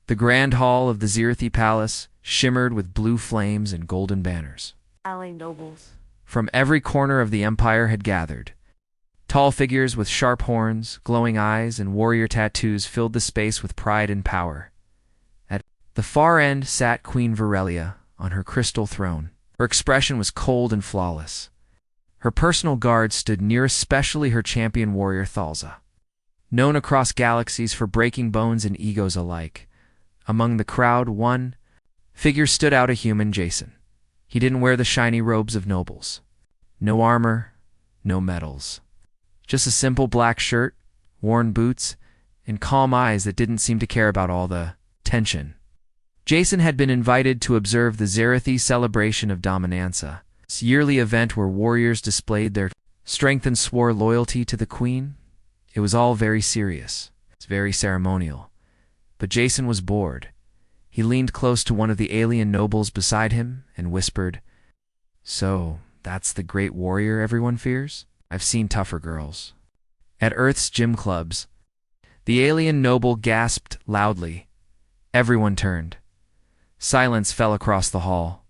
The grand hall of the Zirithi Palace shimmered with blue flames and golden banners. Ally nobles. From every corner of the empire had gathered. Tall figures with sharp horns, glowing eyes, and warrior tattoos filled the space with pride and power. At the far end sat Queen Virelia on her crystal throne. Her expression was cold and flawless. Her personal guard stood near, especially her champion warrior Thalza, known across galaxies for breaking bones and egos alike. Among the crowd, one figure stood out, a human Jason. He didn't wear the shiny robes of nobles. No armor, no medals. Just a simple black shirt, worn boots, and calm eyes that didn't seem to care about all the tension. Jason had been invited to observe the Zirithi celebration of Dominanza, this yearly event where warriors displayed their strength and swore loyalty to the queen. It was all very serious. It's very ceremonial. But Jason was bored. He leaned close to one of the alien nobles beside him and whispered, "So, that's the great warrior everyone fears? I've seen tougher girls." At Earth's gym clubs, the alien noble gasped loudly. Everyone turned. Silence fell across the hall.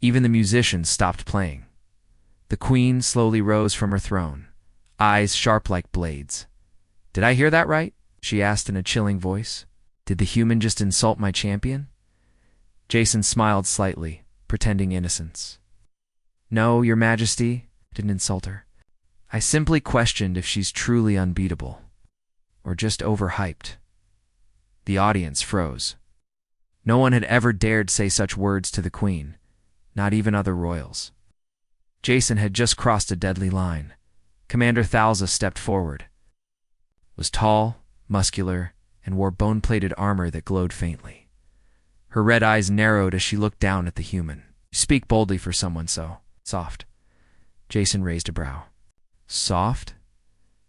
Even the musicians stopped playing. The queen slowly rose from her throne, eyes sharp like blades. "Did I hear that right?" she asked in a chilling voice. "Did the human just insult my champion?" Jason smiled slightly, pretending innocence. "No, Your Majesty," didn't insult her. "I simply questioned if she's truly unbeatable, or just overhyped." The audience froze. No one had ever dared say such words to the queen, not even other royals. Jason had just crossed a deadly line. Commander Thalza stepped forward. Was tall, muscular, and wore bone-plated armor that glowed faintly. Her red eyes narrowed as she looked down at the human. "You speak boldly for someone so soft." Jason raised a brow. "Soft?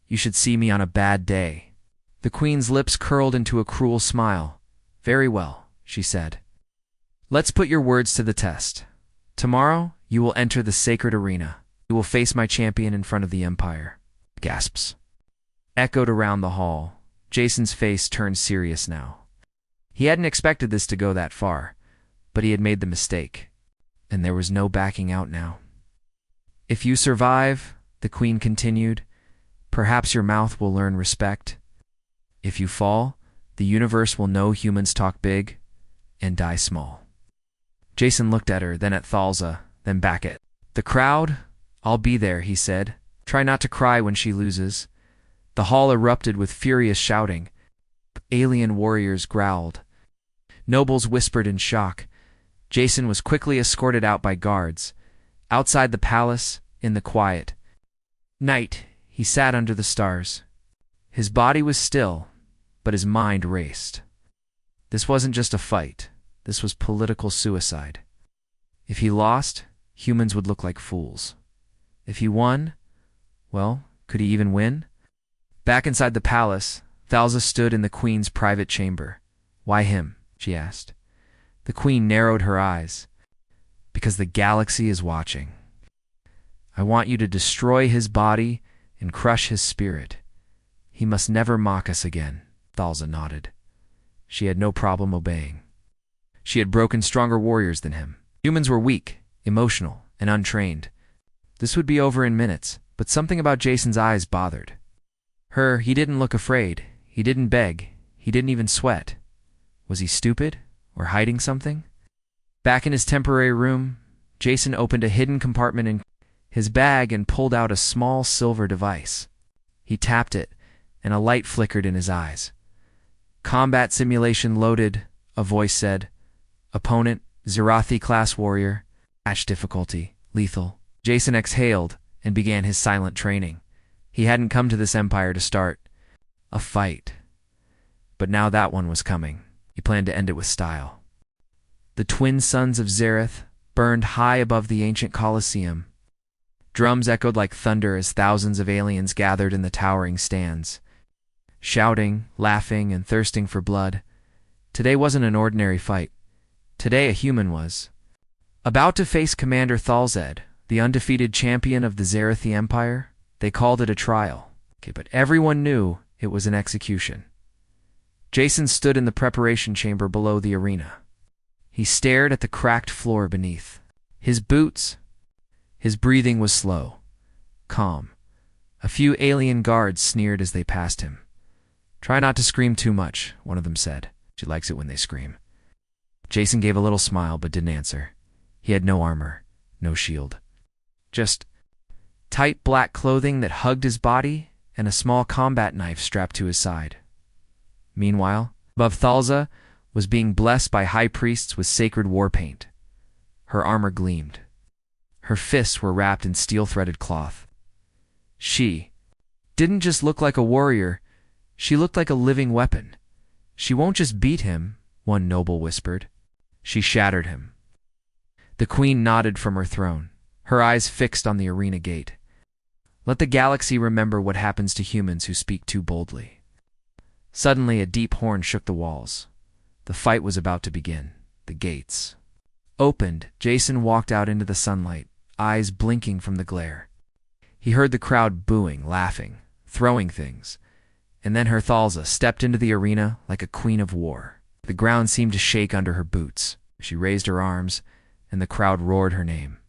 You should see me on a bad day." The queen's lips curled into a cruel smile. "Very well," she said. "Let's put your words to the test. Tomorrow, you will enter the sacred arena. You will face my champion in front of the Empire." Gasps echoed around the hall. Jason's face turned serious now. He hadn't expected this to go that far, but he had made the mistake, and there was no backing out now. "If you survive," the queen continued, "perhaps your mouth will learn respect. If you fall, the universe will know humans talk big and die small." Jason looked at her, then at Thalza, then back at the crowd. "I'll be there," he said. "Try not to cry when she loses." The hall erupted with furious shouting. Alien warriors growled. Nobles whispered in shock. Jason was quickly escorted out by guards. Outside the palace, in the quiet night, he sat under the stars. His body was still, but his mind raced. This wasn't just a fight. This was political suicide. If he lost, humans would look like fools. If he won, well, could he even win? Back inside the palace, Thalza stood in the queen's private chamber. "Why him?" she asked. The queen narrowed her eyes. "Because the galaxy is watching. I want you to destroy his body and crush his spirit. He must never mock us again." Thalza nodded. She had no problem obeying. She had broken stronger warriors than him. Humans were weak, emotional, and untrained. This would be over in minutes, but something about Jason's eyes bothered her. He didn't look afraid. He didn't beg. He didn't even sweat. Was he stupid or hiding something? Back in his temporary room, Jason opened a hidden compartment in his bag and pulled out a small silver device. He tapped it, and a light flickered in his eyes. "Combat simulation loaded," a voice said. "Opponent, Zirathi-class warrior. Match difficulty, lethal." Jason exhaled and began his silent training. He hadn't come to this empire to start a fight, but now that one was coming. He planned to end it with style. The twin suns of Zereth burned high above the ancient Colosseum. Drums echoed like thunder as thousands of aliens gathered in the towering stands, shouting, laughing, and thirsting for blood. Today wasn't an ordinary fight. Today a human was about to face Commander Thalzed, the undefeated champion of the Zerithi Empire. They called it a trial, but everyone knew it was an execution. Jason stood in the preparation chamber below the arena. He stared at the cracked floor beneath. His boots. His breathing was slow, calm. A few alien guards sneered as they passed him. "Try not to scream too much," one of them said. "She likes it when they scream." Jason gave a little smile but didn't answer. He had no armor, no shield. Just tight black clothing that hugged his body and a small combat knife strapped to his side. Meanwhile, above Thalza was being blessed by high priests with sacred war paint. Her armor gleamed. Her fists were wrapped in steel-threaded cloth. She didn't just look like a warrior, she looked like a living weapon. "She won't just beat him," one noble whispered. "She shattered him." The queen nodded from her throne, her eyes fixed on the arena gate. Let the galaxy remember what happens to humans who speak too boldly. Suddenly, a deep horn shook the walls. The fight was about to begin. The gates opened. Jason walked out into the sunlight, eyes blinking from the glare. He heard the crowd booing, laughing, throwing things. And then her Thalza stepped into the arena like a queen of war. The ground seemed to shake under her boots. She raised her arms, and the crowd roared her name.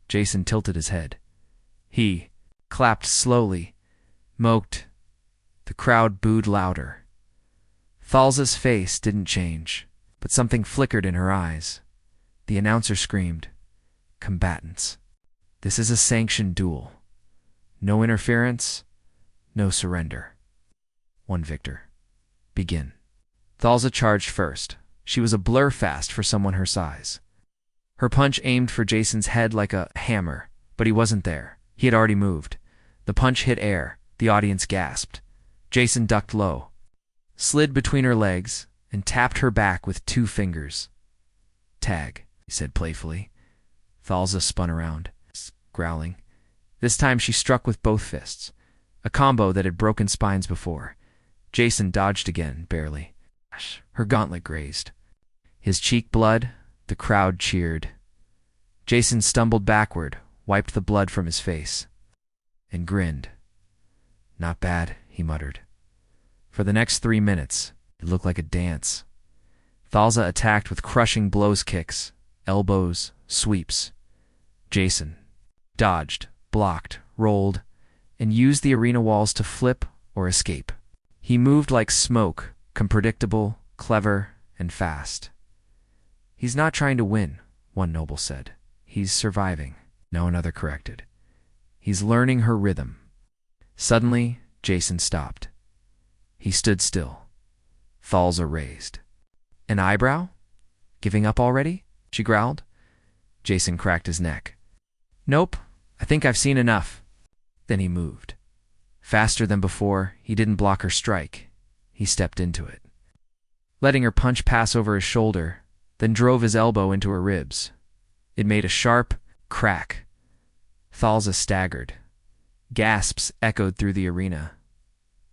Jason tilted his head. He clapped slowly, moked. The crowd booed louder. Thalza's face didn't change, but something flickered in her eyes. The announcer screamed, "Combatants, this is a sanctioned duel. No interference, no surrender. One victor. Begin." Thalza charged first. She was a blur fast for someone her size. Her punch aimed for Jason's head like a hammer, but he wasn't there. He had already moved. The punch hit air. The audience gasped. Jason ducked low, slid between her legs, and tapped her back with 2 fingers. "Tag," he said playfully. Thalza spun around, growling. This time she struck with both fists, a combo that had broken spines before. Jason dodged again, barely. Her gauntlet grazed. His cheek blood. The crowd cheered. Jason stumbled backward, wiped the blood from his face, and grinned. "Not bad," he muttered. For the next 3 minutes, it looked like a dance. Thalza attacked with crushing blows, kicks, elbows, sweeps. Jason dodged, blocked, rolled, and used the arena walls to flip or escape. He moved like smoke, unpredictable, clever, and fast. "He's not trying to win," one noble said. "He's surviving." No, another corrected. "He's learning her rhythm." Suddenly, Jason stopped. He stood still. Thalza raised. "An eyebrow? Giving up already?" she growled. Jason cracked his neck. "Nope, I think I've seen enough." Then he moved. Faster than before, he didn't block her strike. He stepped into it, letting her punch pass over his shoulder, then drove his elbow into her ribs. It made a sharp crack. Thalza staggered. Gasps echoed through the arena.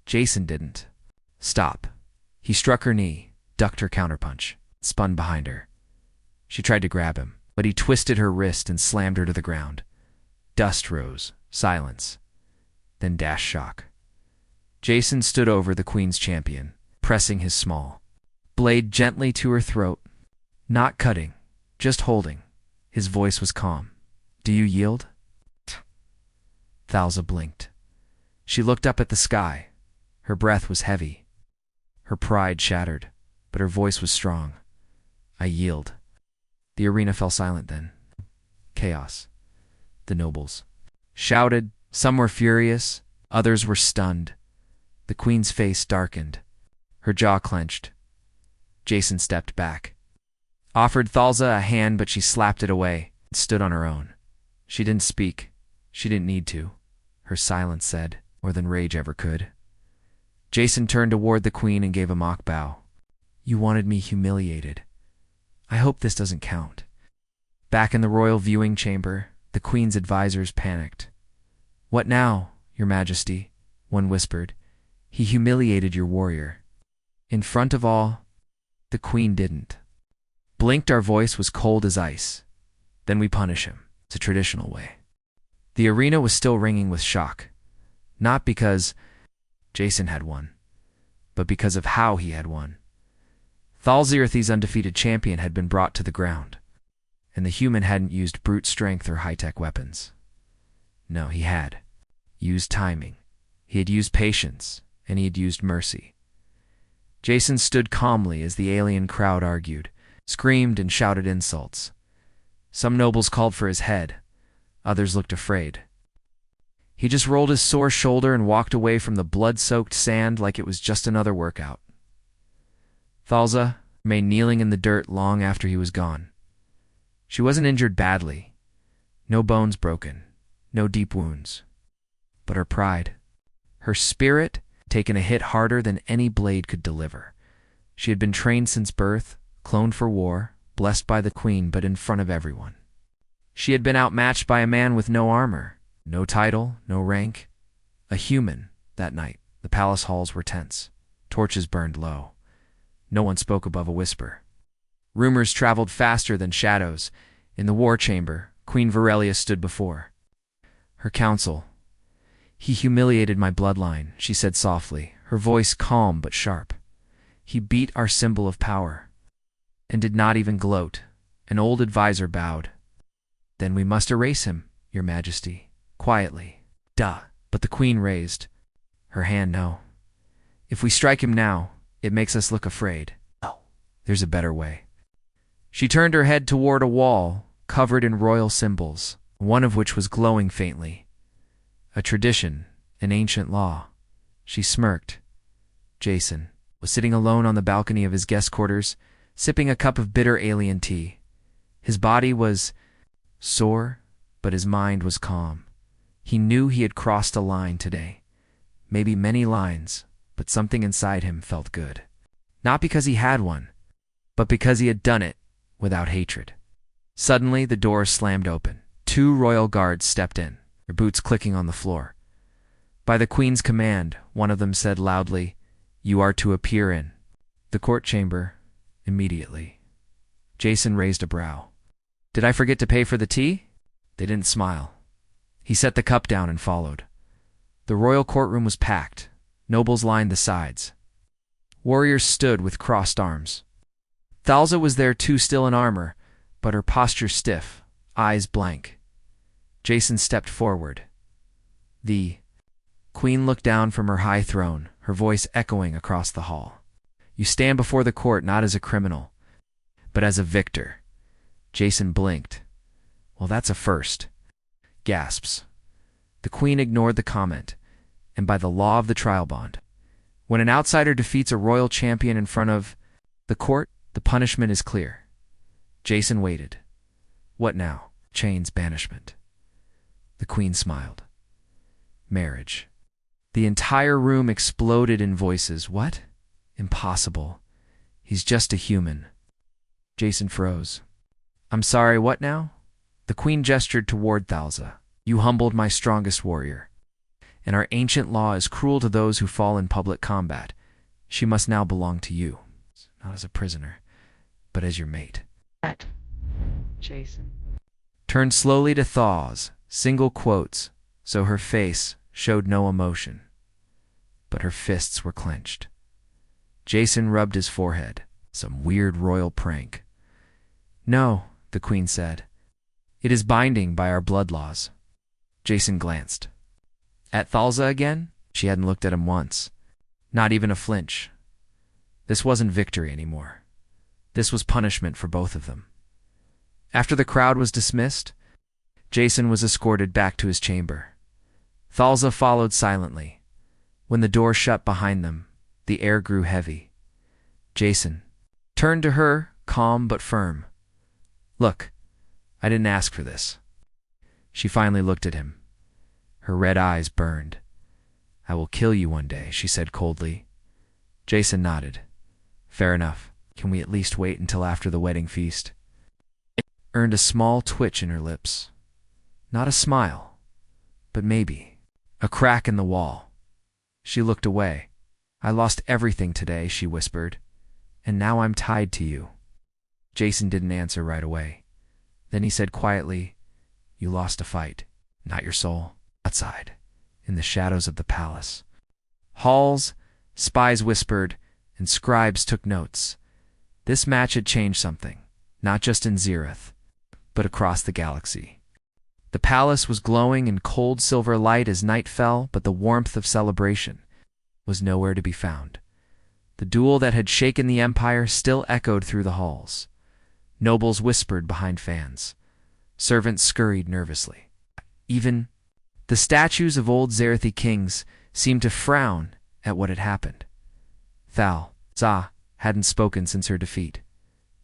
Jason didn't stop. He struck her knee, ducked her counterpunch, spun behind her. She tried to grab him, but he twisted her wrist and slammed her to the ground. Dust rose, silence, then dash shock. Jason stood over the Queen's champion, pressing his small blade gently to her throat. Not cutting, just holding. His voice was calm. "Do you yield?" Thalza blinked. She looked up at the sky. Her breath was heavy. Her pride shattered, but her voice was strong. "I yield." The arena fell silent then. Chaos. The nobles shouted. Some were furious. Others were stunned. The Queen's face darkened. Her jaw clenched. Jason stepped back. Offered Thalza a hand, but she slapped it away and stood on her own. She didn't speak. She didn't need to. Her silence said more than rage ever could. Jason turned toward the Queen and gave a mock bow. "You wanted me humiliated. I hope this doesn't count." Back in the royal viewing chamber, the Queen's advisors panicked. "What now, Your Majesty?" one whispered. "He humiliated your warrior." In front of all, the Queen didn't. Blinked. Our voice was cold as ice. "Then we punish him. It's a traditional way." The arena was still ringing with shock. Not because Jason had won, but but because of how he had won. Thalzirthi's undefeated champion had been brought to the ground, and the human hadn't used brute strength or high-tech weapons. No, he had used timing. He had used patience, and he had used mercy. Jason stood calmly as the alien crowd argued, screamed and shouted insults. Some nobles called for his head. Others looked afraid. He just rolled his sore shoulder and walked away from the blood-soaked sand like it was just another workout. Thalza remained kneeling in the dirt long after he was gone. She wasn't injured badly. No bones broken. No deep wounds. But her pride, her spirit, had taken a hit harder than any blade could deliver. She had been trained since birth, cloned for war, blessed by the queen, but in front of everyone. She had been outmatched by a man with no armor, no title, no rank. A human. That night, the palace halls were tense. Torches burned low. No one spoke above a whisper. Rumors traveled faster than shadows. In the war chamber, Queen Virelia stood before her council. "He humiliated my bloodline," she said softly, her voice calm but sharp. "He beat our symbol of power." And did not even gloat. An old advisor bowed. "Then we must erase him, Your Majesty." Quietly. "Duh." But the queen raised her hand. "No. If we strike him now, it makes us look afraid. No. There's a better way." She turned her head toward a wall covered in royal symbols, one of which was glowing faintly. A tradition, an ancient law. She smirked. Jason was sitting alone on the balcony of his guest quarters, sipping a cup of bitter alien tea. His body was sore, but his mind was calm. He knew he had crossed a line today. Maybe many lines, but something inside him felt good. Not because he had one, but because he had done it without hatred. Suddenly, the door slammed open. 2 royal guards stepped in, their boots clicking on the floor. By the queen's command, one of them said loudly, "You are to appear in the court chamber immediately." Jason raised a brow. "Did I forget to pay for the tea?" They didn't smile. He set the cup down and followed. The royal courtroom was packed. Nobles lined the sides. Warriors stood with crossed arms. Thalza was there too, still in armor, but her posture stiff, eyes blank. Jason stepped forward. The queen looked down from her high throne, her voice echoing across the hall. "You stand before the court not as a criminal, but as a victor." Jason blinked. "Well, that's a first." Gasps. The queen ignored the comment, and by the law of the trial bond, when an outsider defeats a royal champion in front of the court, the punishment is clear. Jason waited. What now? Chains, banishment. The queen smiled. Marriage. The entire room exploded in voices. What? Impossible. He's just a human. Jason froze. "I'm sorry, what now?" The queen gestured toward Thalza. "You humbled my strongest warrior, and our ancient law is cruel to those who fall in public combat. She must now belong to you, not as a prisoner, but as your mate." Jason Turned slowly to Thaw's, single quotes, so her face showed no emotion. But her fists were clenched. Jason rubbed his forehead. Some weird royal prank. "No," the queen said. "It is binding by our blood laws." Jason glanced. At Thalza again? She hadn't looked at him once. Not even a flinch. This wasn't victory anymore. This was punishment for both of them. After the crowd was dismissed, Jason was escorted back to his chamber. Thalza followed silently. When the door shut behind them, the air grew heavy. Jason turned to her, calm but firm. "Look, I didn't ask for this." She finally looked at him. Her red eyes burned. "I will kill you one day," she said coldly. Jason nodded. "Fair enough. Can we at least wait until after the wedding feast?" Earned a small twitch in her lips. Not a smile, but maybe a crack in the wall. She looked away. "I lost everything today," she whispered, "and now I'm tied to you." Jason didn't answer right away. Then he said quietly, "You lost a fight, not your soul." Outside, in the shadows of the palace. Halls Spies whispered, and scribes took notes. This match had changed something, not just in Zereth, but across the galaxy. The palace was glowing in cold silver light as night fell, but the warmth of celebration was nowhere to be found. The duel that had shaken the Empire still echoed through the halls. Nobles whispered behind fans. Servants scurried nervously. Even the statues of old Zerethi kings seemed to frown at what had happened. Thal-za hadn't spoken since her defeat.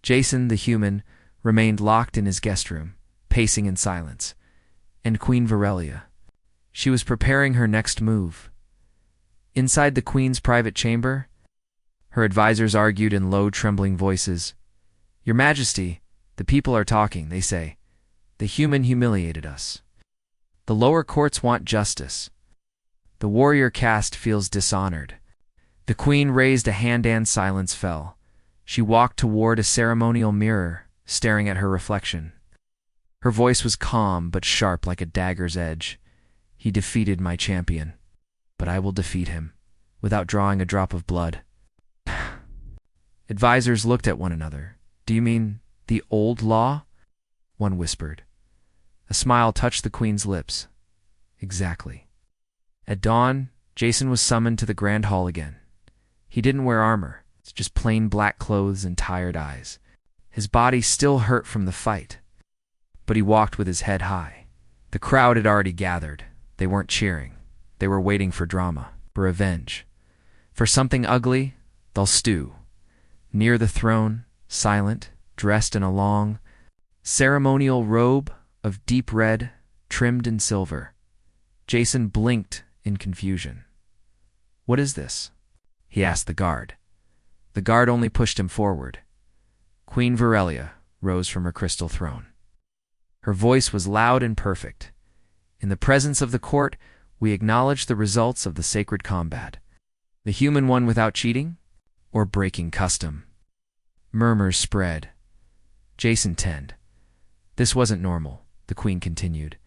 Jason, the human, remained locked in his guest room, pacing in silence. And Queen Virelia. She was preparing her next move. Inside the Queen's private chamber, her advisors argued in low, trembling voices. "Your Majesty, the people are talking, they say. The human humiliated us. The lower courts want justice. The warrior caste feels dishonored." The Queen raised a hand and silence fell. She walked toward a ceremonial mirror, staring at her reflection. Her voice was calm but sharp like a dagger's edge. "He defeated my champion, but I will defeat him, without drawing a drop of blood." Advisors looked at one another. "Do you mean the old law?" one whispered. A smile touched the Queen's lips. "Exactly." At dawn, Jason was summoned to the Grand Hall again. He didn't wear armor, just plain black clothes and tired eyes. His body still hurt from the fight, but he walked with his head high. The crowd had already gathered. They weren't cheering. They were waiting for drama, for revenge. For something ugly, they'll stew. Near the throne, silent, dressed in a long, ceremonial robe of deep red, trimmed in silver. Jason blinked in confusion. "What is this?" he asked the guard. The guard only pushed him forward. Queen Virelia rose from her crystal throne. Her voice was loud and perfect. "In the presence of the court, we acknowledge the results of the sacred combat. The human won without cheating or breaking custom." Murmurs spread. Jason tenned. "This wasn't normal," the Queen continued,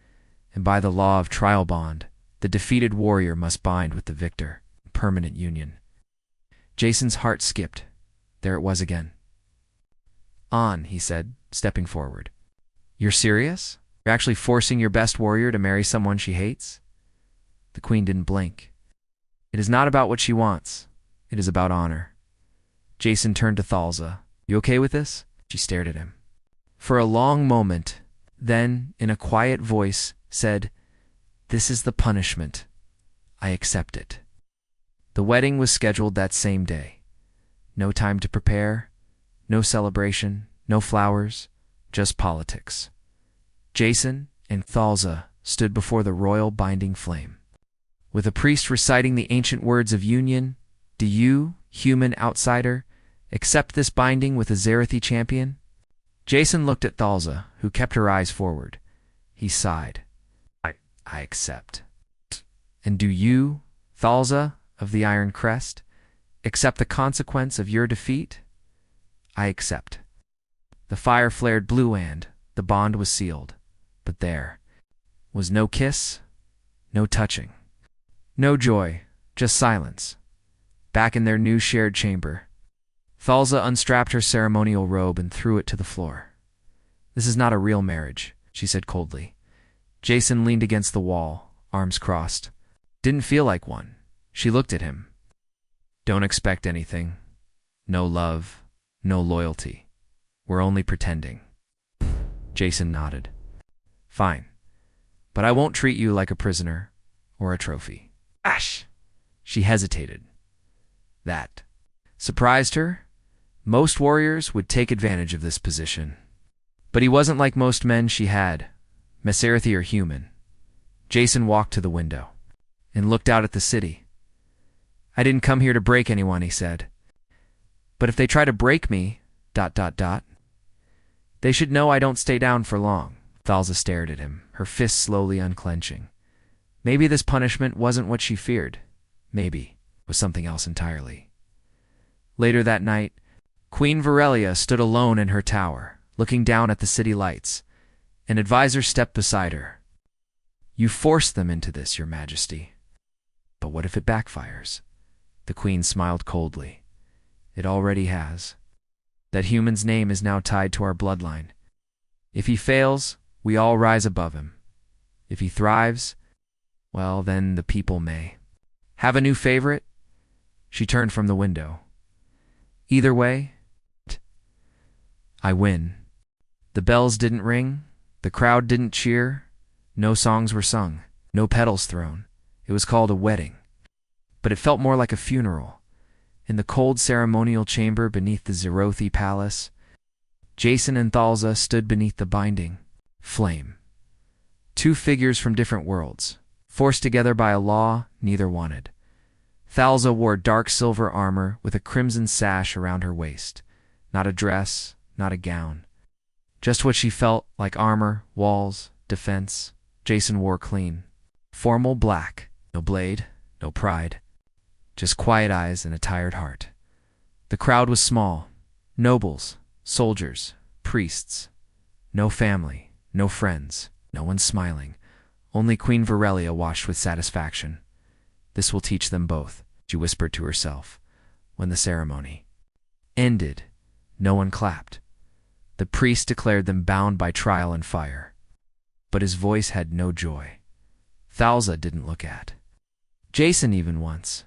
"and by the law of trial bond, the defeated warrior must bind with the victor. Permanent union." Jason's heart skipped. There it was again. "On," he said, stepping forward. "You're serious? You're actually forcing your best warrior to marry someone she hates?" The Queen didn't blink. "It is not about what she wants. It is about honor." Jason turned to Thal-za. "You okay with this?" She stared at him. For a long moment, then, in a quiet voice, said, "This is the punishment. I accept it." The wedding was scheduled that same day. No time to prepare, no celebration, no flowers, just politics. Jason and Thal-za stood before the royal binding flame. With a priest reciting the ancient words of union, "Do you, human outsider, accept this binding with a Zerethi champion?" Jason looked at Thal-za, who kept her eyes forward. He sighed. I accept." "And do you, Thal-za of the Iron Crest, accept the consequence of your defeat?" "I accept." The fire flared blue and the bond was sealed. But there was no kiss, no touching, no joy, just silence. Back in their new shared chamber, Thal-za unstrapped her ceremonial robe and threw it to the floor. "This is not a real marriage," she said coldly. Jason leaned against the wall, arms crossed. "Didn't feel like one." She looked at him. "Don't expect anything. No love, no loyalty. We're only pretending." Jason nodded. "Fine. But I won't treat you like a prisoner or a trophy." "Ash!" She hesitated. That surprised her. Most warriors would take advantage of this position. But he wasn't like most men she had, Meserithi or human. Jason walked to the window and looked out at the city. "I didn't come here to break anyone," he said. "But if they try to break me, ... they should know I don't stay down for long." Thal-za stared at him, her fists slowly unclenching. Maybe this punishment wasn't what she feared. Maybe it was something else entirely. Later that night, Queen Virelia stood alone in her tower, looking down at the city lights. An advisor stepped beside her. "You forced them into this, Your Majesty. But what if it backfires?" The queen smiled coldly. It already has. That human's name is now tied to our bloodline. If he fails, we all rise above him. If he thrives, well, then the people may. Have a new favorite? She turned from the window. Either way, I win. The bells didn't ring, the crowd didn't cheer, no songs were sung, no petals thrown. It was called a wedding. But it felt more like a funeral. In the cold ceremonial chamber beneath the Zerothi palace, Jason and Thalza stood beneath the binding flame. Two figures from different worlds, forced together by a law neither wanted. Thalza wore dark silver armor with a crimson sash around her waist. Not a dress, not a gown. Just what she felt like: armor, walls, defense. Jason wore clean, formal black. No blade, no pride. Just quiet eyes and a tired heart. The crowd was small. Nobles, soldiers, priests. No family, no friends, no one smiling. Only Queen Virelia watched with satisfaction. This will teach them both, she whispered to herself. When the ceremony ended, no one clapped. The priest declared them bound by trial and fire. But his voice had no joy. Thalza didn't look at Jason even once.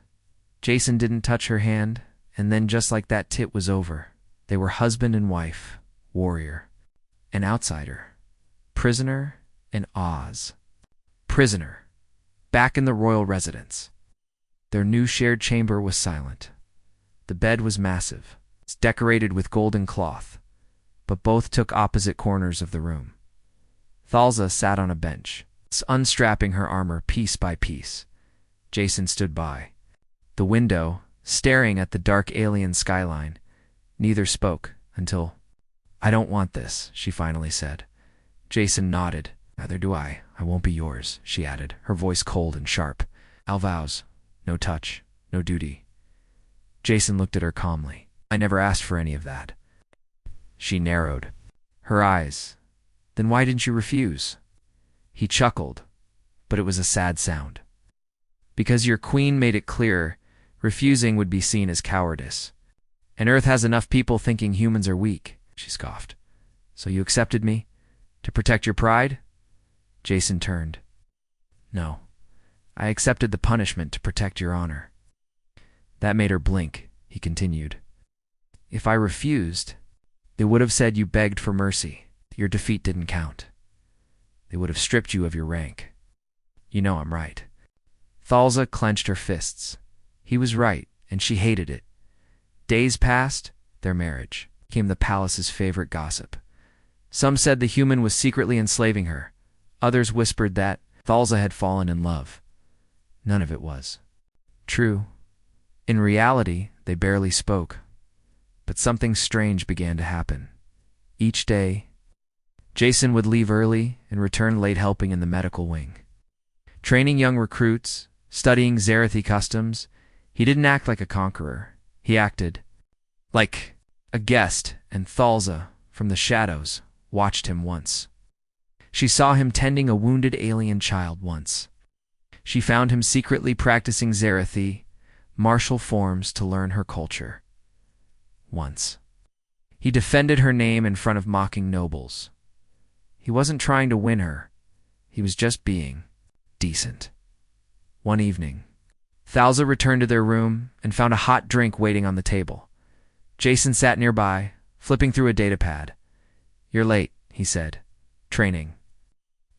Jason didn't touch her hand, and then just like that, tit was over. They were husband and wife, warrior, and outsider, prisoner and Oz. Prisoner, back in the royal residence. Their new shared chamber was silent. The bed was massive, decorated with golden cloth, but both took opposite corners of the room. Thalza sat on a bench, unstrapping her armor piece by piece. Jason stood by the window, staring at the dark alien skyline. Neither spoke until, "I don't want this," she finally said. Jason nodded. "Neither do I. I won't be yours," she added, her voice cold and sharp. "I'll vows. No touch, no duty." Jason looked at her calmly. "I never asked for any of that." She narrowed her eyes. "Then why didn't you refuse?" He chuckled, but it was a sad sound. "Because your queen made it clear refusing would be seen as cowardice. And Earth has enough people thinking humans are weak," she scoffed. "So you accepted me? To protect your pride?" Jason turned. "No. I accepted the punishment to protect your honor." That made her blink, he continued. "If I refused, they would have said you begged for mercy. Your defeat didn't count. They would have stripped you of your rank. You know I'm right." Thalza clenched her fists. He was right, and she hated it. Days passed. Their marriage became the palace's favorite gossip. Some said the human was secretly enslaving her. Others whispered that Thalza had fallen in love. None of it was true. In reality, they barely spoke. But something strange began to happen. Each day, Jason would leave early and return late, helping in the medical wing. Training young recruits, studying Zerothi customs. He didn't act like a conqueror. He acted like a guest, and Thalza, from the shadows, watched him once. She saw him tending a wounded alien child once. She found him secretly practicing Zerothi, martial forms, to learn her culture. Once. He defended her name in front of mocking nobles. He wasn't trying to win her. He was just being decent. One evening, Thalza returned to their room and found a hot drink waiting on the table. Jason sat nearby, flipping through a datapad. "You're late," he said. "Training."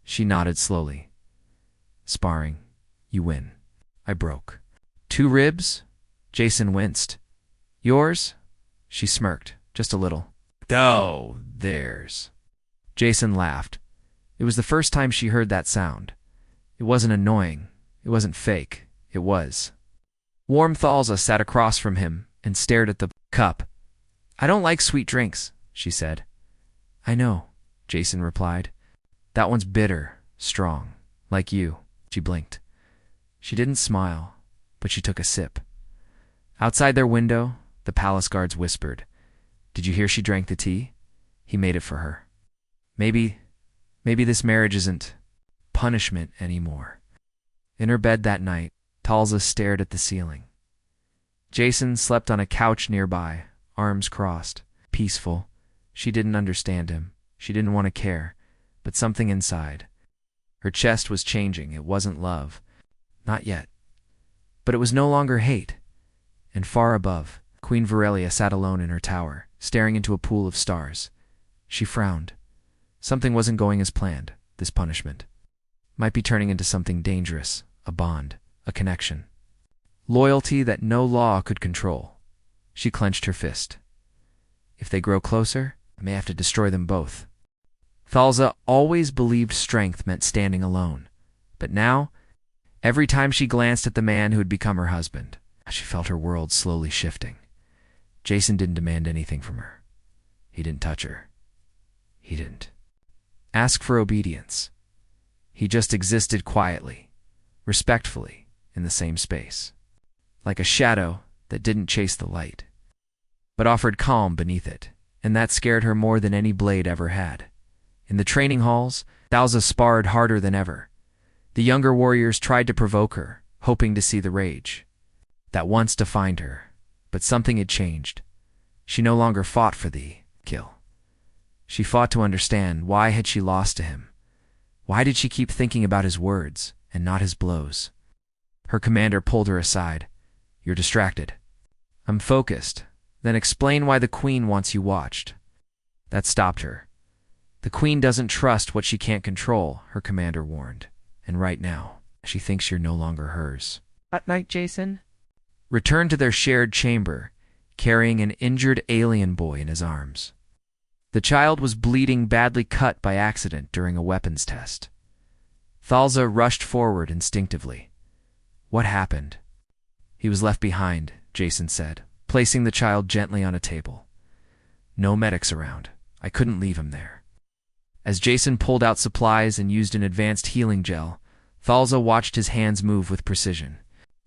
She nodded slowly. "Sparring. You win." "I broke." "2 ribs?" Jason winced. "Yours?" She smirked, just a little. "Oh, theirs." Jason laughed. It was the first time she heard that sound. It wasn't annoying. It wasn't fake. It was. Warm Thalza sat across from him and stared at the cup. "I don't like sweet drinks," she said. "I know," Jason replied. "That one's bitter, strong, like you." She blinked. She didn't smile, but she took a sip. Outside their window, the palace guards whispered, "Did you hear she drank the tea? He made it for her. Maybe this marriage isn't punishment anymore." In her bed that night, Thalza stared at the ceiling. Jason slept on a couch nearby, arms crossed, peaceful. She didn't understand him. She didn't want to care, but something inside. Her chest was changing. It wasn't love. Not yet. But it was no longer hate. And far above, Queen Virelia sat alone in her tower, staring into a pool of stars. She frowned. Something wasn't going as planned. This punishment might be turning into something dangerous, a bond, a connection. Loyalty that no law could control. She clenched her fist. If they grow closer, I may have to destroy them both. Thalza always believed strength meant standing alone. But now, every time she glanced at the man who had become her husband, she felt her world slowly shifting. Jason didn't demand anything from her. He didn't touch her. He didn't ask for obedience. He just existed quietly, respectfully, in the same space. Like a shadow that didn't chase the light, but offered calm beneath it, and that scared her more than any blade ever had. In the training halls, Thalza sparred harder than ever. The younger warriors tried to provoke her, hoping to see the rage that once defined her, but something had changed. She no longer fought for the kill. She fought to understand. Why had she lost to him? Why did she keep thinking about his words and not his blows? Her commander pulled her aside. You're distracted. I'm focused. Then explain why the queen wants you watched. That stopped her. The queen doesn't trust what she can't control, her commander warned. And right now, she thinks you're no longer hers. At night, Jason? Returned to their shared chamber, carrying an injured alien boy in his arms. The child was bleeding, badly cut by accident during a weapons test. Thalza rushed forward instinctively. What happened? He was left behind, Jason said, placing the child gently on a table. No medics around. I couldn't leave him there. As Jason pulled out supplies and used an advanced healing gel, Thalza watched his hands move with precision.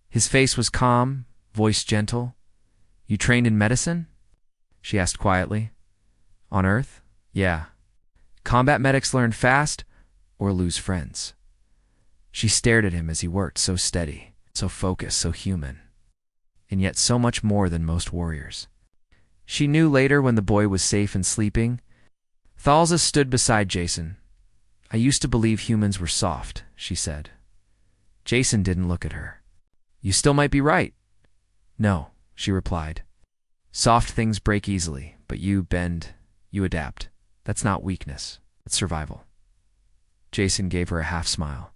His face was calm, voice gentle. You trained in medicine? She asked quietly. On Earth? Yeah. Combat medics learn fast or lose friends. She stared at him as he worked, so steady, so focused, so human. And yet so much more than most warriors. She knew later, when the boy was safe and sleeping. Thalza stood beside Jason. I used to believe humans were soft, she said. Jason didn't look at her. You still might be right. No, she replied. Soft things break easily, but you bend, you adapt. That's not weakness, it's survival. Jason gave her a half smile.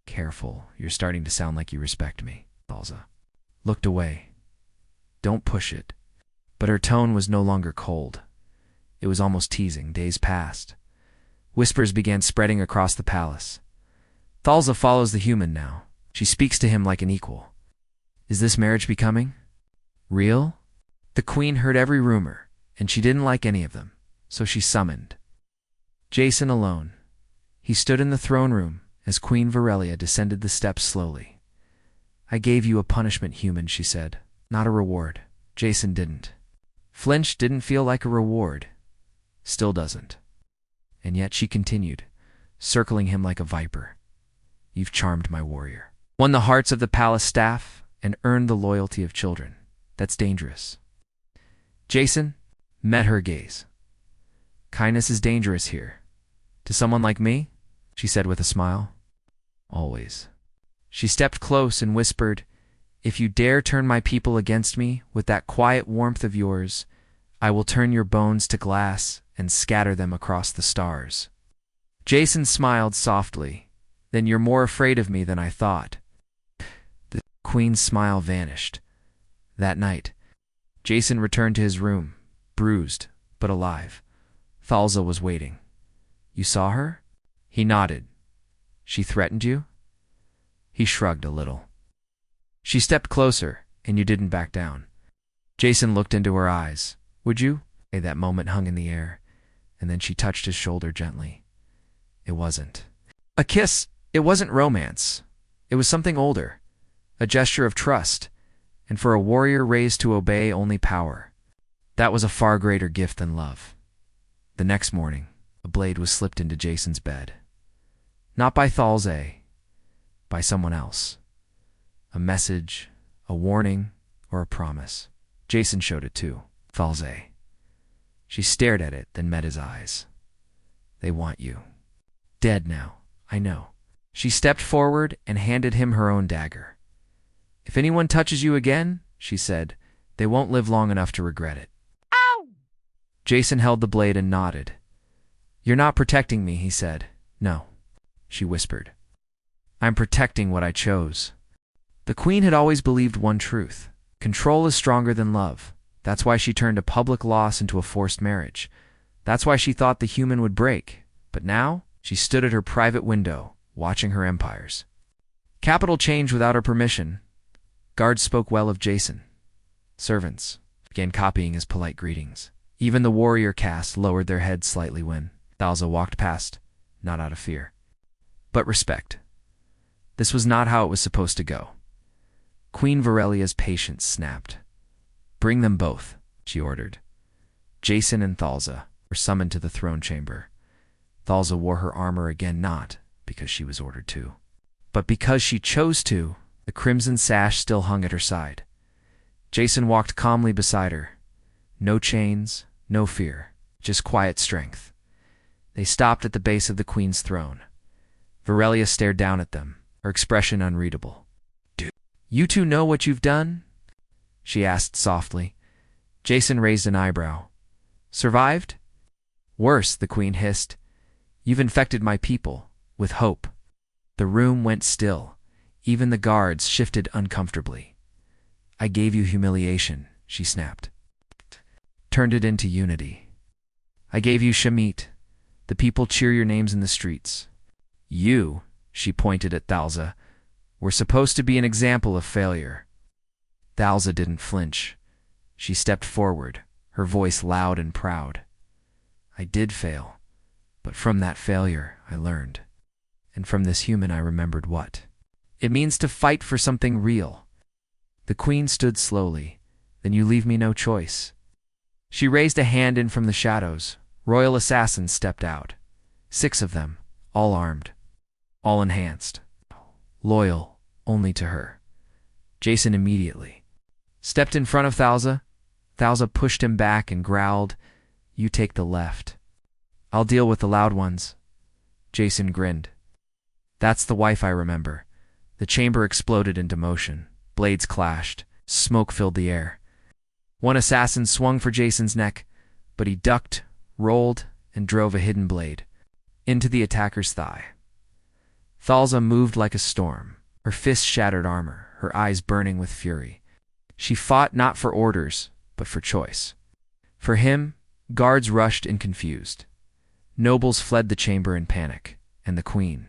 Careful, you're starting to sound like you respect me, Thalza. Looked away. Don't push it. But her tone was no longer cold. It was almost teasing. Days passed. Whispers began spreading across the palace. Thalza follows the human now. She speaks to him like an equal. Is this marriage becoming real? The queen heard every rumor, and she didn't like any of them, so she summoned Jason alone. He stood in the throne room as Queen Virelia descended the steps slowly. I gave you a punishment, human, she said, not a reward. Jason didn't. Flinch didn't feel like a reward. Still doesn't. And yet she continued, circling him like a viper. You've charmed my warrior, won the hearts of the palace staff, and earned the loyalty of children. That's dangerous. Jason met her gaze. Kindness is dangerous here. To someone like me? She said with a smile. Always. She stepped close and whispered, if you dare turn my people against me with that quiet warmth of yours, I will turn your bones to glass and scatter them across the stars. Jason smiled softly. Then you're more afraid of me than I thought. The queen's smile vanished. That night, Jason returned to his room, bruised but alive. Thalza was waiting. You saw her? He nodded. She threatened you? He shrugged a little. She stepped closer, and you didn't back down. Jason looked into her eyes. Would you? That moment hung in the air, and then she touched his shoulder gently. It wasn't a kiss. It wasn't romance. It was something older, a gesture of trust, and for a warrior raised to obey only power, that was a far greater gift than love. The next morning, a blade was slipped into Jason's bed. Not by Thalza, by someone else. A message, a warning, or a promise. Jason showed it too. Thalza. She stared at it, then met his eyes. They want you. Dead now, I know. She stepped forward and handed him her own dagger. If anyone touches you again, she said, they won't live long enough to regret it. Ow! Jason held the blade and nodded. You're not protecting me, he said. No, she whispered. I'm protecting what I chose. The queen had always believed one truth. Control is stronger than love. That's why she turned a public loss into a forced marriage. That's why she thought the human would break. But now, she stood at her private window, watching her empires. Capital changed without her permission. Guards spoke well of Jason. Servants began copying his polite greetings. Even the warrior caste lowered their heads slightly when Thalza walked past, not out of fear, but respect. This was not how it was supposed to go. Queen Virelia's patience snapped. Bring them both, she ordered. Jason and Thalza were summoned to the throne chamber. Thalza wore her armor again, not because she was ordered to, but because she chose to. The crimson sash still hung at her side. Jason walked calmly beside her. No chains, no fear, just quiet strength. They stopped at the base of the queen's throne. Virelia stared down at them, her expression unreadable. "Do you two know what you've done?" she asked softly. Jason raised an eyebrow. "Survived?" "Worse," the queen hissed. "You've infected my people with hope." The room went still. Even the guards shifted uncomfortably. "I gave you humiliation," she snapped. "Turned it into unity. I gave you Shamit. The people cheer your names in the streets. You," she pointed at Thalza, "were supposed to be an example of failure." Thalza didn't flinch. She stepped forward, her voice loud and proud. "I did fail, but from that failure I learned. And from this human I remembered what it means to fight for something real." The queen stood slowly. "Then you leave me no choice." She raised a hand in from the shadows. Royal assassins stepped out. 6 of them, all armed, all enhanced, loyal only to her. Jason immediately stepped in front of Thalza. Thalza pushed him back and growled, "You take the left. I'll deal with the loud ones." Jason grinned. "That's the wife I remember." The chamber exploded into motion. Blades clashed. Smoke filled the air. One assassin swung for Jason's neck, but he ducked, rolled, and drove a hidden blade into the attacker's thigh. Thalza moved like a storm, her fists shattered armor, her eyes burning with fury. She fought not for orders, but for choice. For him, guards rushed in confused. Nobles fled the chamber in panic, and the queen.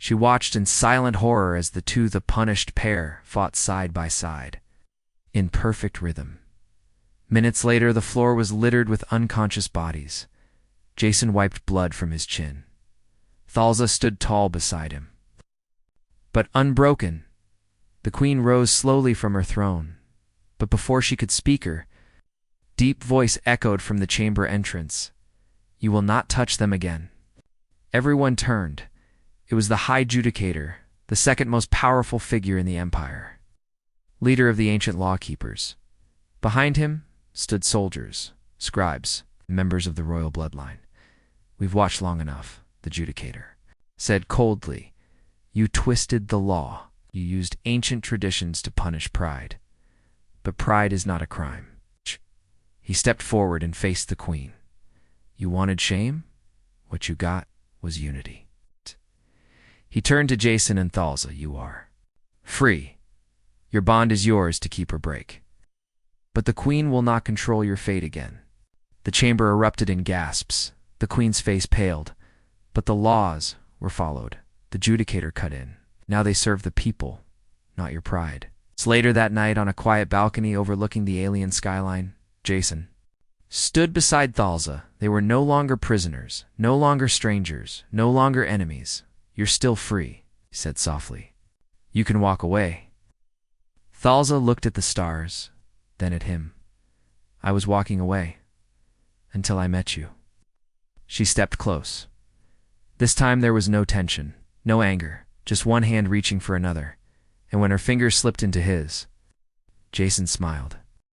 She watched in silent horror as the punished pair fought side by side, in perfect rhythm. Minutes later, the floor was littered with unconscious bodies. Jason wiped blood from his chin. Thalza stood tall beside him, but unbroken. The queen rose slowly from her throne, but before she could speak, her deep voice echoed from the chamber entrance. "You will not touch them again." Everyone turned. It was the High Judicator, the second most powerful figure in the empire, leader of the ancient lawkeepers. Behind him stood soldiers, scribes, members of the royal bloodline. "We've watched long enough," the Judicator said coldly. "You twisted the law. You used ancient traditions to punish pride. But pride is not a crime." He stepped forward and faced the queen. "You wanted shame? What you got was unity." He turned to Jason and Thalza. "You are free. Your bond is yours to keep or break. But the queen will not control your fate again." The chamber erupted in gasps. The queen's face paled. But the laws were followed. The Judicator cut in. "Now they serve the people, not your pride." Later that night, on a quiet balcony overlooking the alien skyline, Jason stood beside Thalza. They were no longer prisoners, no longer strangers, no longer enemies. "You're still free," he said softly. "You can walk away." Thalza looked at the stars, then at him. "I was walking away until I met you." She stepped close. This time there was no tension, no anger, just one hand reaching for another, and when her fingers slipped into his, Jason smiled.